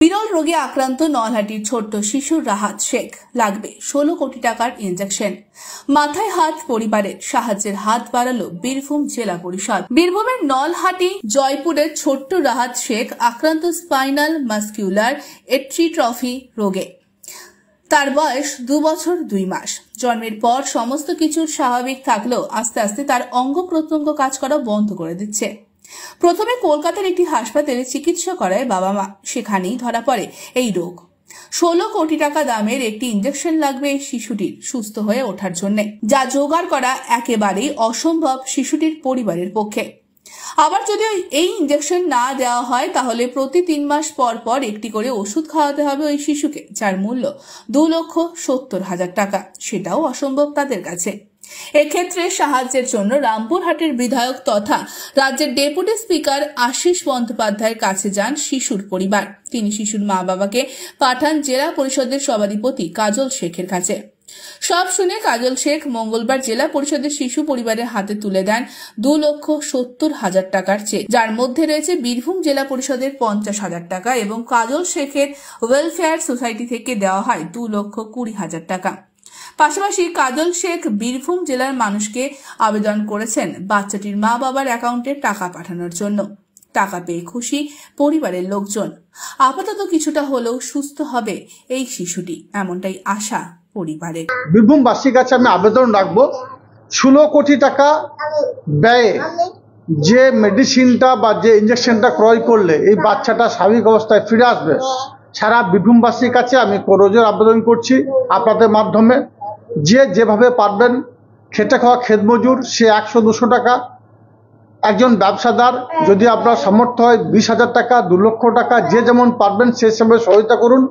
বিরল রোগে আক্রান্ত নলহাটির ছোট্ট শিশু রাহাত শেখ লাগবে 16 কোটি টাকার ইনজেকশন। মাথায় হাত পরিবারের সাহায্যের হাত বাড়ালো বীরভূম জেলা পরিষদ। বীরভূমের নলহাটি জয়পুরের ছোট্ট রাহাত শেখ আক্রান্ত স্পাইনাল মাস্কুলার এট্রিট্রফি রোগে। তার বয়স 2 বছর 2 মাস। জন্মের পর সমস্ত কিছু স্বাভাবিক থাকলেও আস্তে আস্তে তার অঙ্গ প্রত্যঙ্গ কাজ করা বন্ধ করে দিচ্ছে। প্রথমে কলকাতার একটি হাসপাতালে চিকিৎসা করায় বাবা মা, সেখানেই ধরা পড়ে এই রোগ। 16 কোটি টাকা দামের একটি ইনজেকশন লাগবে এই শিশুটির সুস্থ হয়ে ওঠার জন্য, যা জোগাড় করা একেবারেই অসম্ভব শিশুটির পরিবারের পক্ষে। আবার যদি এই ইনজেকশন না দেওয়া হয় তাহলে প্রতি 3 মাস পর পর একটি করে ওষুধ খাওয়াতে হবে ওই শিশুকে, যার মূল্য 2,70,000 টাকা। সেটাও অসম্ভব তাদের কাছে। এক্ষেত্রে সাহায্যের জন্য রামপুরহাটের বিধায়ক তথা রাজ্যের ডেপুটি স্পিকার আশিস বন্দ্যোপাধ্যায়ের কাছে যান শিশুর পরিবার। তিনি শিশুর মা বাবাকে পাঠান জেলা পরিষদের সভাধিপতি কাজল শেখের কাছে। সব শুনে কাজল শেখ মঙ্গলবার জেলা পরিষদের শিশু পরিবারের হাতে তুলে দেন 2,70,000 টাকার চেক, যার মধ্যে রয়েছে বীরভূম জেলা পরিষদের 50,000 টাকা এবং কাজল শেখের ওয়েলফেয়ার সোসাইটি থেকে দেওয়া হয় 2,20,000 টাকা। পাশাপাশি কাজল শেখ বীরভূম জেলার মানুষকে আবেদন করেছেন বাচ্চাটির মা বাবার অ্যাকাউন্টে টাকা পাঠানোর জন্য। টাকা পেয়ে খুশি পরিবারের লোকজন। আপাতত কিছুটা হলেও সুস্থ হবে এই শিশুটি, এমনটাই আশা পরিবারের। বীরভূমবাসীর কাছে আমি আবেদন রাখবো, 16 কোটি টাকা ব্যয়ে যে মেডিসিনটা বা যে ইঞ্জেকশনটা ক্রয় করলে এই বাচ্চাটা স্বাভাবিক অবস্থায় ফিরে আসবে, সারা বীরভূমবাসীর কাছে আমি করজোর আবেদন করছি আপনাদের মাধ্যমে, যে যেভাবে পারবেন, খেটে খাওয়া খেতমজুর সে 100-200 টাকা, একজন ব্যবসাদার যদি আপনার সামর্থ্য হয় 20,000 টাকা, 2 লক্ষ টাকা, যে যেমন পারবেন সে হিসেবে সহায়তা করুন।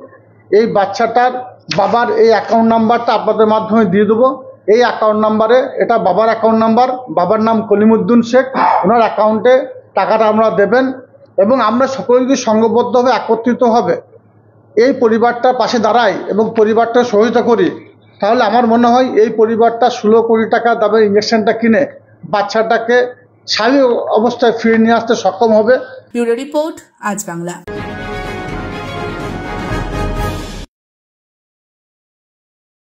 এই বাচ্চাটার বাবার এই অ্যাকাউন্ট নাম্বারটা আপনাদের মাধ্যমে দিয়ে দেবো। এই অ্যাকাউন্ট নাম্বারে, এটা বাবার অ্যাকাউন্ট নাম্বার, বাবার নাম কলিমুদ্দিন শেখ, ওনার অ্যাকাউন্টে টাকাটা আমরা দেবেন এবং আমরা সকলকে সংঘবদ্ধভাবে একত্রিত হবে এই পরিবারটার পাশে দাঁড়াই এবং পরিবারটা সহায়তা করি, তাহলে আমার মনে হয় এই পরিবারটা 16 কোটি টাকা দামের ইঞ্জেকশনটা কিনে বাচ্চাটাকে স্বাভাবিক অবস্থায় ফিরিয়ে নিয়ে আসতে সক্ষম হবে। ব্যুরো রিপোর্ট, আজ বাংলা।